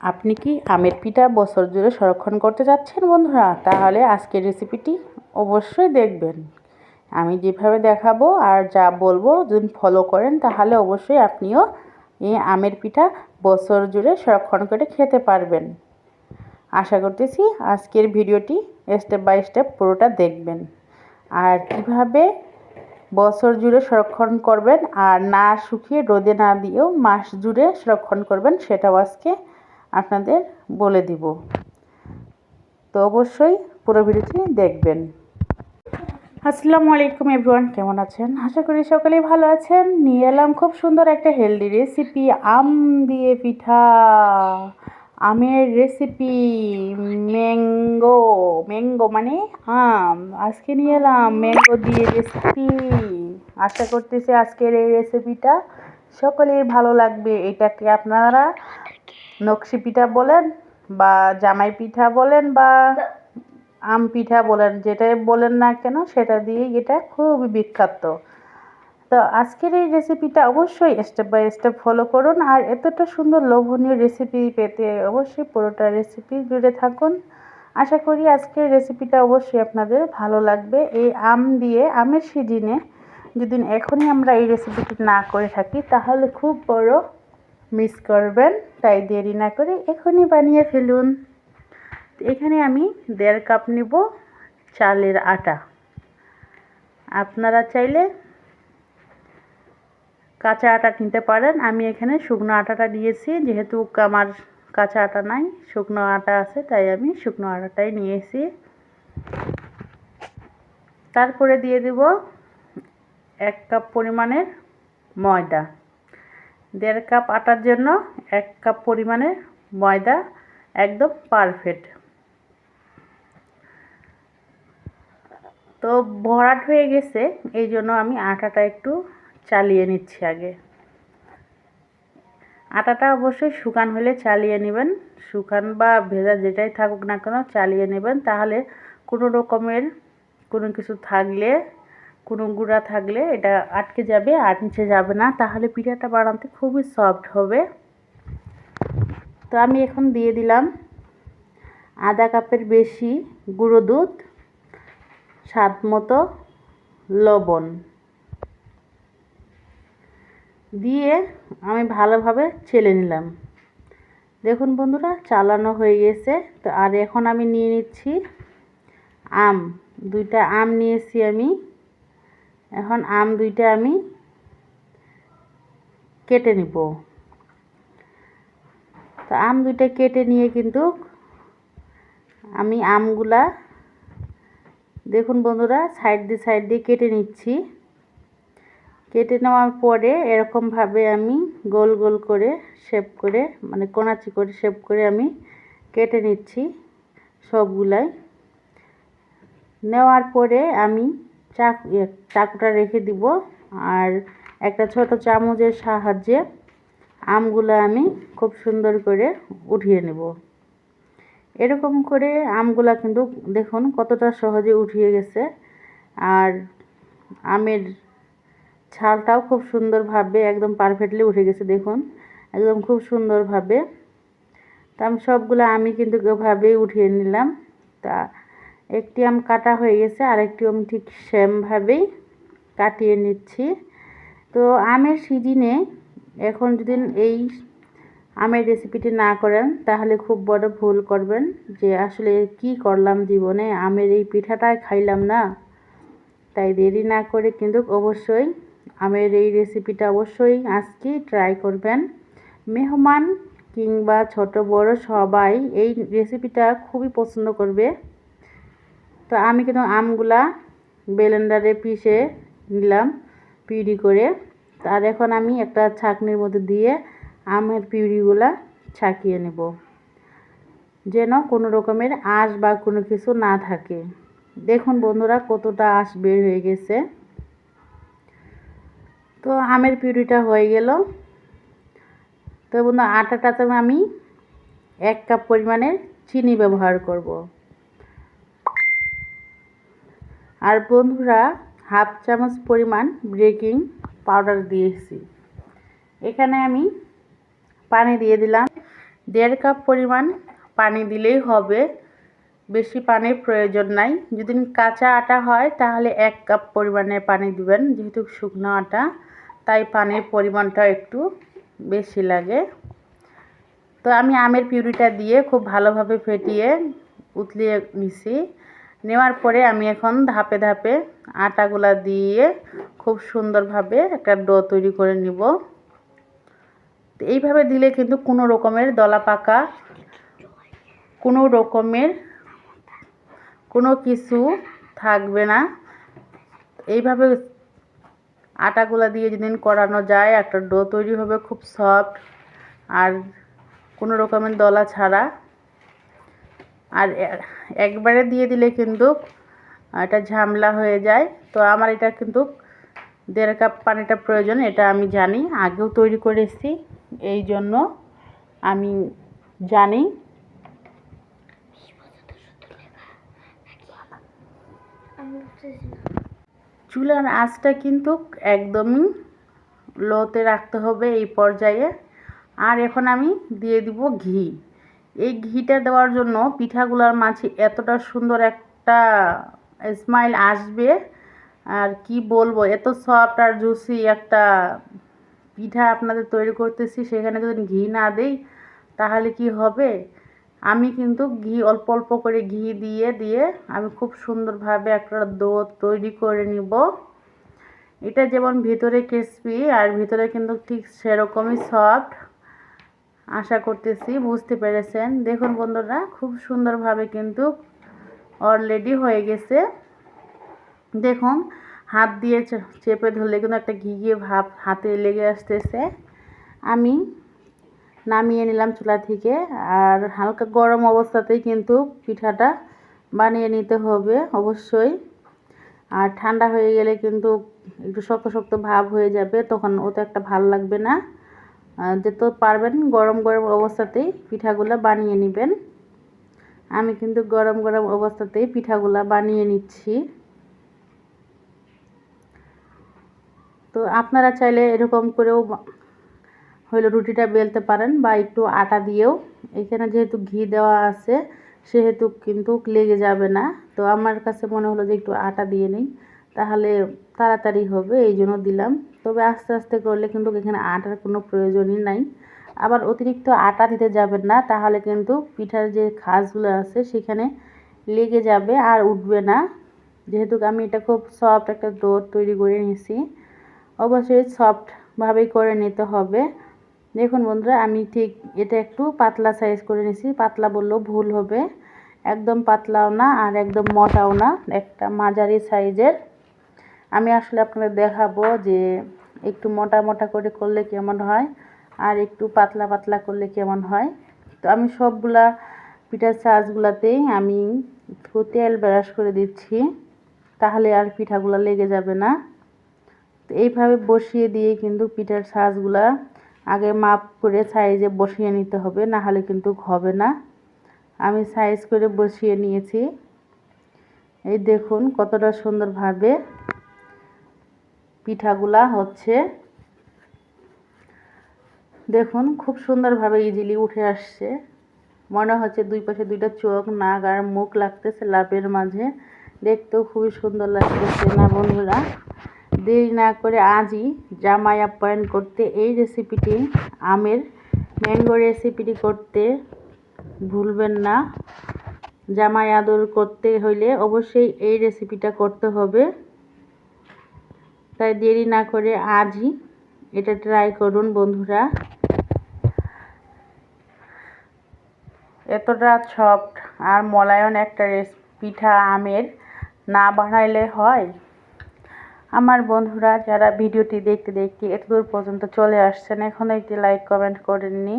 আপনি কি আমের পিঠা বছর জুড়ে সংরক্ষণ করতে যাচ্ছেন বন্ধুরা? তাহলে আজকের রেসিপিটি অবশ্যই দেখবেন। আমি যেভাবে দেখাবো আর যা বলবো যদি ফলো করেন তাহলে অবশ্যই আপনিও এই আমের পিঠা বছর জুড়ে সংরক্ষণ করে খেতে পারবেন। আশা করতেছি আজকের ভিডিওটি স্টেপ বাই স্টেপ পুরোটা দেখবেন। আর কিভাবে বছর জুড়ে সংরক্ষণ করবেন আর না শুকিয়ে রোদে না দিয়েও মাস জুড়ে সংরক্ষণ করবেন সেটাও আজকে আপনাদের বলে দিব। তো অবশ্যই পুরো ভিডিওটি দেখবেন। আসসালামু আলাইকুম এভরিওয়ান, কেমন আছেন? আশা করি সকলেই ভালো আছেন। নিয়ে এলাম খুব সুন্দর একটা হেলদি রেসিপি, আম দিয়ে পিঠা। আমের রেসিপি, ম্যাঙ্গো ম্যাঙ্গো মানে আম। আজকে নিয়ে এলাম ম্যাঙ্গো দিয়ে রেসিপি। আশা করতেছি আজকের এই রেসিপিটা সকলেই ভালো লাগবে। এটাকে আপনারা নকশি পিঠা বলেন বা জামাই পিঠা বলেন বা আম পিঠা বলেন, যেটাই বলেন না কেন সেটা দিয়েই এটা খুবই বিখ্যাত। তো আজকের এই রেসিপিটা অবশ্যই স্টেপ বাই স্টেপ ফলো করুন। আর এতটা সুন্দর লোভনীয় রেসিপি পেতে অবশ্যই পুরোটা রেসিপি জুড়ে থাকুন। আশা করি আজকের রেসিপিটা অবশ্যই আপনাদের ভালো লাগবে। এই আম দিয়ে, আমের সিজনে যদি এখনই আমরা এই রেসিপিটি না করে থাকি তাহলে খুব বড় মিস করবেন। তাই দেরি না করে এখনই বানিয়ে ফেলুন। এখানে আমি 1.5 কাপ নেব চালের আটা। আপনারা চাইলে কাঁচা আটা নিতে পারেন। আমি এখানে শুকনো আটাটা দিয়েছি, যেহেতু আমার কাঁচা আটা নাই, শুকনো আটা আছে, তাই আমি শুকনো আটাটাই নিয়েছি। তারপরে দিয়ে দেব 1 কাপ পরিমাণের ময়দা। 1.5 কাপ আটার জন্য 1 কাপ পরিমাণের ময়দা একদম পারফেক্ট। তো ভরাট হয়ে গেছে, এই জন্য আমি আটাটা একটু চালিয়ে নিচ্ছি আগে। আটাটা অবশ্যই শুকান হলে চালিয়ে নেবেন, শুকান বা ভেজা যেটাই থাকুক না কেন চালিয়ে নেবেন। তাহলে কোনো রকমের কোনো কিছু থাকলে, কোনো গুঁড়া থাকলে এটা আটকে যাবে আর নিচে যাবে না, তাহলে পিঠাটা বানাতে খুবই সফট হবে। তো আমি এখন দিয়ে দিলাম আধা কাপের বেশি গুঁড়ো দুধ, স্বাদ মতো লবণ দিয়ে আমি ভালোভাবে চেলে নিলাম। দেখুন বন্ধুরা, চালানো হয়ে গেছে। তো আর এখন আমি নিয়ে নিচ্ছি আম। 2টা আম নিয়েছি আমি। এখন আম 2টা আমি কেটে নিব। তো আম 2টা কেটে নিয়ে কিন্তু আমি আমগুলা দেখুন বন্ধুরা সাইড দিয়ে কেটে নিচ্ছি। কেটে নেওয়ার পরে এরকমভাবে আমি গোল গোল করে শেপ করে, মানে কোনাচি করে শেপ করে আমি কেটে নিচ্ছি সবগুলাই। নেওয়ার পরে আমি চাকুটা রেখে দিব আর একটা ছোট চামচের সাহায্যে আমগুলো আমি খুব সুন্দর করে উঠিয়ে নেব। এরকম করে আমগুলা কিন্তু দেখুন কতটা সহজে উঠিয়ে গেছে। আর আমের ছালটাও খুব সুন্দরভাবে একদম পারফেক্টলি উঠে গেছে, দেখুন একদম খুব সুন্দরভাবে। তা আমি সবগুলো আমি কিন্তু এভাবেই উঠিয়ে নিলাম। তা একটি আম কাটা হয়ে গেছে, আরেকটি আমি ঠিক সেমভাবেই কাটিয়ে নিচ্ছি। তো আমের সিজনে এখন যদি এই আমের রেসিপিটি না করেন তাহলে খুব বড় ভুল করবেন, যে আসলে কি করলাম জীবনে, আমের এই পিঠাটাই খাইলাম না। তাই দেরি না করে কিন্তু অবশ্যই আমের এই রেসিপিটা অবশ্যই আজকে ট্রাই করবেন। মেহমান কিংবা ছোট বড় সবাই এই রেসিপিটা খুবই পছন্দ করবে। তো আমি কিন্তু আমগুলা ব্লেন্ডারে পিষে নিলাম পিউরি করে। আর এখন আমি একটা ছাঁকনির মধ্যে দিয়ে আমের পিউরিগুলা ছাঁকিয়ে নেব, যেন কোনো রকমের আঁশ বা কোনো কিছু না থাকে। দেখুন বন্ধুরা কতটা আঁশ বের হয়ে গেছে। তো আমের পিউরিটা হয়ে গেল। তো বন্ধু আটাটাতে আমি 1 কাপ পরিমাণের চিনি ব্যবহার করব। আর বন্ধুরা হাফ চামচ পরিমাণ বেকিং পাউডার দিয়েছি। এখানে আমি পানি দিয়ে দিলাম 1.5 কাপ পরিমাণ পানি দিলেই হবে, বেশি পানির প্রয়োজন নাই। যদি কাঁচা আটা হয় তাহলে 1 কাপ পরিমাণে পানি দিবেন, যেহেতু শুকনো আটা তাই পানির পরিমাণটা একটু বেশি লাগে। তো আমি আমের পিউরিটা দিয়ে খুব ভালোভাবে ফেটিয়ে উতলিয়ে নিছি। নেওয়ার পরে আমি এখন ধাপে ধাপে আটাগুলা দিয়ে খুব সুন্দরভাবে একটা ডো তৈরি করে নিব। এইভাবে দিলে কিন্তু কোনো রকমের দলা পাকা, কোনো রকমের কোনো কিছু থাকবে না। এইভাবে আটাগুলা দিয়ে যেদিন করানো যায় একটা ডো তৈরি হবে খুব সফট আর কোনো রকমের দলা ছাড়া। আর একবারে দিয়ে দিলে কিন্তু এটা ঝামেলা হয়ে যায়। তো আমার এটা কিন্তু 1.5 কাপ পানিটা প্রয়োজন, এটা আমি জানি, আগেও তৈরি করেছি, এই জন্য আমি জানি। চুলার আঁচটা কিন্তু একদমই লোতে রাখতে হবে এই পর্যায়ে। আর এখন আমি দিয়ে দিব ঘি। এই ঘিটা দেওয়ার জন্য পিঠাগুলোর মাঝে এতটা সুন্দর একটা স্মাইল আসবে, আর কি বলবো, এত সফট আর জুসি একটা পিঠা আপনাদের তৈরি করতেছি, সেখানে যদি ঘি না দেই তাহলে কি হবে। আমি কিন্তু ঘি অল্প অল্প করে ঘি দিয়ে দিয়ে আমি খুব সুন্দরভাবে একটা ডো তৈরি করে নিব। এটা যেমন ভিতরে ক্রিসপি আর ভিতরে কিন্তু ঠিক সেরকমই সফট। আশা করতেছি বুঝতে পেরেছেন। দেখুন বন্ধুরা, খুব সুন্দরভাবে কিন্তু অলরেডি হয়ে গেছে। দেখুন হাত দিয়ে চেপে ধরলে কিন্তু একটা ঘি ঘিয়ে ভাব হাতে লেগে আসতেছে। আমি নামিয়ে নিলাম চুলা থেকে। আর হালকা গরম অবস্থাতেই কিন্তু পিঠাটা বানিয়ে নিতে হবে অবশ্যই। আর ঠান্ডা হয়ে গেলে কিন্তু একটু শক্ত শক্ত ভাব হয়ে যাবে, তখন ওটা একটা ভালো লাগবে না। যত পারবেন গরম গরম অবস্থাতেই পিঠাগুলো বানিয়ে নেবেন। আমি কিন্তু গরম গরম অবস্থাতেই পিঠাগুলো বানিয়ে নিচ্ছি। তো আপনারা চাইলে এরকম করেও হইলো রুটিটা বেলতে পারেন, বা একটু আটা দিয়েও। এখানে যেহেতু ঘি দেওয়া আছে সেহেতু কিন্তু লেগে যাবে না। তো আমার কাছে মনে হলো যে একটু আটা দিয়ে নিই, তাহলে তাড়াতাড়ি হবে, এই জন্য দিলাম। তবে আস্তে আস্তে করলে কিন্তু এখানে আটার কোনো প্রয়োজনই নাই। আবার অতিরিক্ত আটা দিতে যাবেন না, তাহলে কিন্তু পিঠার যে খাঁজগুলো আছে সেখানে লেগে যাবে আর উঠবে না। যেহেতু আমি এটা খুব সফট একটা ডো তৈরি করে নিয়েছি, অবশ্যই সফটভাবেই করে নিতে হবে। দেখুন বন্ধুরা, আমি ঠিক এটা একটু পাতলা সাইজ করে নিয়েছি, পাতলা বললেও ভুল হবে, একদম পাতলাও না আর একদম মোটাও না, একটা মাঝারি সাইজের। আমি আসলে আপনাদের দেখাবো যে একটু মোটা মোটা করে করলে কেমন হয় আর একটু পাতলা পাতলা করলে কেমন হয়। তো আমি সবগুলা পিঠার সাজগুলাতেই আমি একটু তেল ব্রাশ করে দিচ্ছি, তাহলে আর পিঠাগুলো লেগে যাবে না। তো এইভাবে বসিয়ে দিয়ে কিন্তু পিঠার সাজগুলা আগে মাপ করে সাইজে বসিয়ে নিতে হবে, না হলে কিন্তু হবে না। আমি সাইজ করে বসিয়ে নিয়েছি। এই দেখুন কতটা সুন্দরভাবে পিঠাগুলা হচ্ছে। দেখুন খুব সুন্দরভাবে ইজিলি উঠে আসছে। মনে হচ্ছে দুই পাশে দুইটা চোখ, নাক আর মুখ লাগতেছে লাভের মাঝে, দেখতেও খুবই সুন্দর লাগতেছে না বন্ধুরা। দেরি না করে আজই জামাই আপ্যায়ন করতে এই রেসিপিটি, আমের ম্যাঙ্গো রেসিপিটি করতে ভুলবেন না। জামাই আদর করতে হইলে অবশ্যই এই রেসিপিটা করতে হবে। তাই দেরি না করে আজই এটা ট্রাই করুন বন্ধুরা। এতটা সফট আর মোলায়েম একটা পিঠা আমের না বানাইলে হয়। আমার বন্ধুরা যারা ভিডিওটি দেখতে দেখতে এতদূর পর্যন্ত চলে আসছেন, এখনও একটি লাইক কমেন্ট করেননি,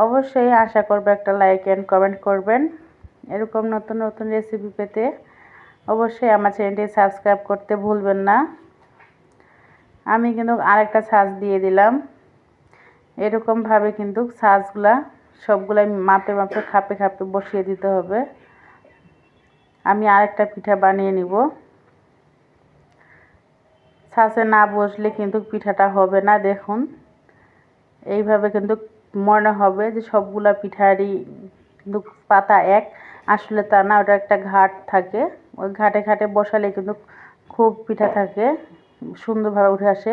অবশ্যই আশা করবো একটা লাইক অ্যান্ড কমেন্ট করবেন। এরকম নতুন নতুন রেসিপি পেতে অবশ্যই আমার চ্যানেলটি সাবস্ক্রাইব করতে ভুলবেন না। আমি কিন্তু আরেকটা সাজ দিয়ে দিলাম। এরকমভাবে কিন্তু সাজগুলা সবগুলাই মাপে মাপে খাপে খাপে বসিয়ে দিতে হবে। আমি আরেকটা পিঠা বানিয়ে নিব। ছাঁচে না বসলে কিন্তু পিঠাটা হবে না। দেখুন এইভাবে কিন্তু মনে হবে যে সবগুলা পিঠারই কিন্তু পাতা এক, আসলে তা না, ওটা একটা ঘাট থাকে, ওই ঘাটে ঘাটে বসালে কিন্তু খুব পিঠা থাকে, সুন্দরভাবে উঠে আসে।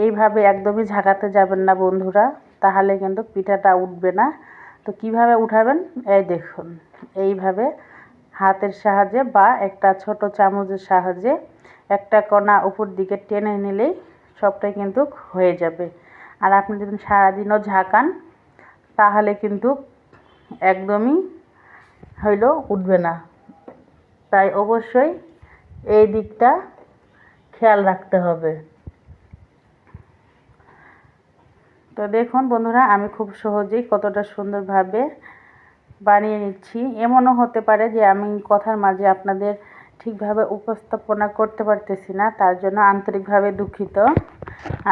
এইভাবে একদমই ঝাঁকাতে যাবেন না বন্ধুরা, তাহলে কিন্তু পিঠাটা উঠবে না। তো কিভাবে উঠাবেন, এই দেখুন, এইভাবে হাতের সাহায্যে বা একটা ছোট চামচের সাহায্যে একটা কণা উপর দিকে টেনে নিলেই সবটাই কিন্তু হয়ে যাবে। আর আপনি যদি সারাদিনও ঝাঁকান তাহলে কিন্তু একদমই উঠবে না। তাই অবশ্যই এই দিকটা খেয়াল রাখতে হবে। তো দেখুন বন্ধুরা, আমি খুব সহজেই কতটা সুন্দরভাবে বানিয়ে নিচ্ছি। এমনও হতে পারে যে আমি কথার মাঝে আপনাদের ঠিকভাবে উপস্থাপনা করতে পারতেছি না, তার জন্য আন্তরিকভাবে দুঃখিত।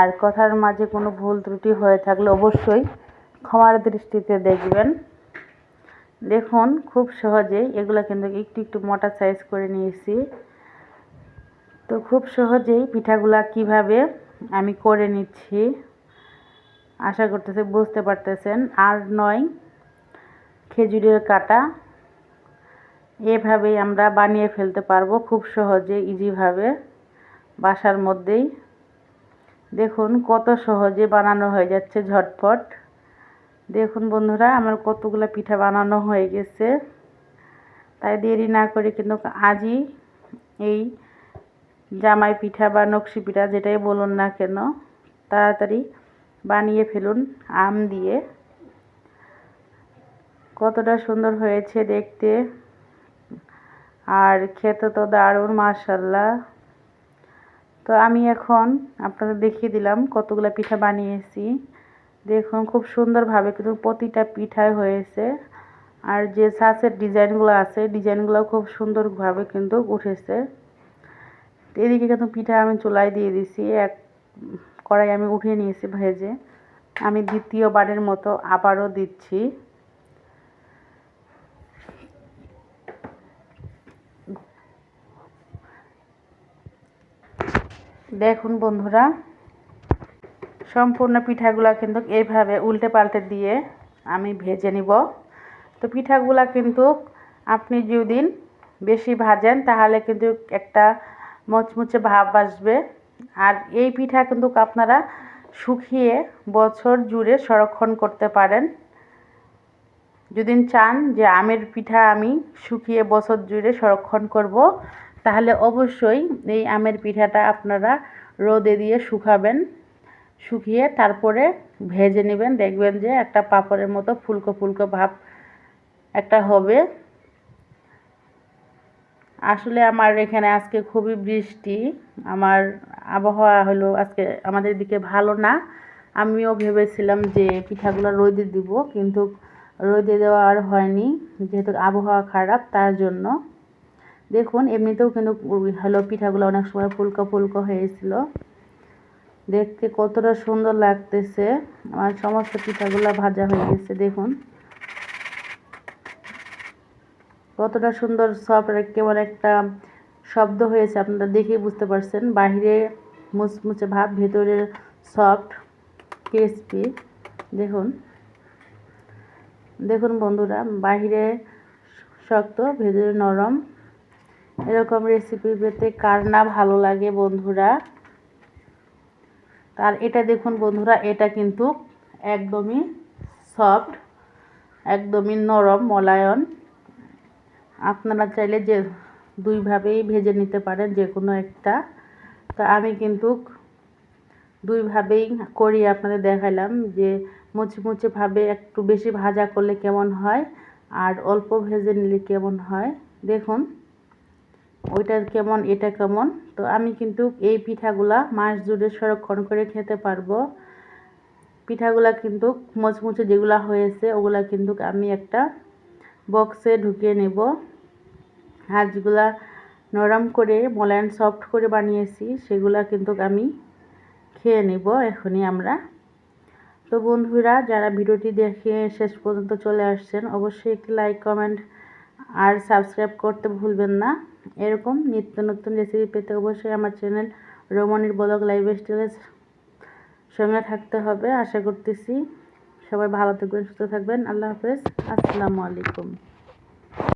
আর কথার মাঝে কোনো ভুল ত্রুটি হয়ে থাকলে অবশ্যই ক্ষমার দৃষ্টিতে দেখবেন। দেখুন খুব সহজেই এগুলো কিন্তু একটু একটু মোটা সাইজ করে নিয়েছি। তো খুব সহজেই পিঠাগুলা কিভাবে আমি করে নিচ্ছি আশা করতেছি বুঝতে পারতেছেন। আর নয় খেজুরের কাটা, এভাবেই আমরা বানিয়ে ফেলতে পারবো খুব সহজে, ইজিভাবে, বাসার মধ্যেই। দেখুন কত সহজে বানানো হয়ে যাচ্ছে, ঝটপট। দেখুন বন্ধুরা, আমার কতগুলো পিঠা বানানো হয়ে গেছে। তাই দেরি না করে কিন্তু আজই এই জামাই পিঠা বা নকশি পিঠা যেটাই বলুন না কেন, তাড়াতাড়ি বানিয়ে ফেলুন আম দিয়ে। কতটা সুন্দর হয়েছে দেখতে, আর খেতে তো দারুণ, মাশাআল্লাহ। তো আমি এখন আপনাদের দেখিয়ে দিলাম কতগুলো পিঠা বানিয়েছি। দেখুন খুব সুন্দরভাবে কিন্তু প্রতিটা পিঠাই হয়েছে। আর যে ছাঁচের ডিজাইনগুলো আছে, ডিজাইনগুলো খুব সুন্দরভাবে কিন্তু উঠেছে। এদিকে কিন্তু পিঠা আমি চুলায় দিয়ে দিছি, এক কড়াই আমি উঠিয়ে নিয়েছি ভেজে। আমি দ্বিতীয়বারের মতো আবারও দিচ্ছি। দেখুন বন্ধুরা, সম্পূর্ণ পিঠাগুলা কিন্তু এইভাবে উল্টে পাল্টে দিয়ে আমি ভেজে নিব। তো পিঠাগুলা কিন্তু আপনি যদি বেশি ভাজেন তাহলে কিন্তু একটা মুচমুচে ভাব আসবে। আর এই পিঠা কিন্তু আপনারা শুকিয়ে বছর জুড়ে সংরক্ষণ করতে পারেন। যদি চান যে আমের পিঠা আমি শুকিয়ে বছর জুড়ে সংরক্ষণ করব, তাহলে অবশ্যই এই আমের পিঠাটা আপনারা রোদে দিয়ে শুকাবেন। শুকিয়ে তারপরে ভেজে নেবেন, দেখবেন যে একটা পাপড়ের মতো ফুলকো ফুলকো ভাব একটা হবে। আসলে আমার এখানে আজকে খুবই বৃষ্টি, আমার আবহাওয়া হলো আজকে আমাদের দিকে ভালো না। আমিও ভেবেছিলাম যে পিঠাগুলো রোদে দিব, কিন্তু রোদে দেওয়া আর হয়নি, যেহেতু আবহাওয়া খারাপ তার জন্য। দেখুন এমনিতেও কিন্তু পিঠাগুলো অনেক সময় ফুলকো ফুলকো হয়েছিল, দেখতে কতটা সুন্দর লাগতেছে। আমার সমস্ত পিঠাগুলো ভাজা হয়ে গেছে, দেখুন কতটা সুন্দর সফট, কেমন একটা শব্দ হয়েছে, আপনারা দেখেই বুঝতে পারছেন। বাহিরে মুচমুচে ভাব, ভেতরে সফট ক্রিসপি। দেখুন দেখুন বন্ধুরা, বাহিরে শক্ত ভেতরে নরম। এরকম রেসিপি পেতে কার না ভালো লাগে বন্ধুরা। আর এটা দেখুন বন্ধুরা, এটা কিন্তু একদমই সফট, একদমই নরম মোলায়েম। আপনারা চাইলে যে দুইভাবেই ভেজে নিতে পারেন, যে কোনো একটা। তো আমি কিন্তু দুইভাবেই করি, আপনাদের দেখালাম যে মুচমুচেভাবে একটু বেশি ভাজা করলে কেমন হয় আর অল্প ভেজে নিলে কেমন হয়। দেখুন ওইটা কেমন, এটা কেমন। তো আমি কিন্তু এই পিঠাগুলা মাস জুড়ে সংরক্ষণ করে খেতে পারবো। পিঠাগুলা কিন্তু মুচমুচে যেগুলা হয়েছে ওগুলা কিন্তু আমি একটা বক্সে ঢুকিয়ে নেব। আর যেগুলা নরম করে মোলায়েম সফট করে বানিয়েছি সেগুলা কিন্তু আমি খেয়ে নেব এখনই আমরা। তো বন্ধুরা, যারা ভিডিওটি দেখে শেষ পর্যন্ত চলে আসছেন, অবশ্যই একটি লাইক, কমেন্ট আর সাবস্ক্রাইব করতে ভুলবেন না। এরকম নিত্য নতুন রেসিপি পেতে অবশ্যই আমার চ্যানেল রমণীর ব্লগ লাইফস্টাইলের সঙ্গে থাকতে হবে। আশা করতেছি সবাই ভালো থাকবেন, সুস্থ থাকবেন। আল্লাহ হাফেজ। আসসালামু আলাইকুম।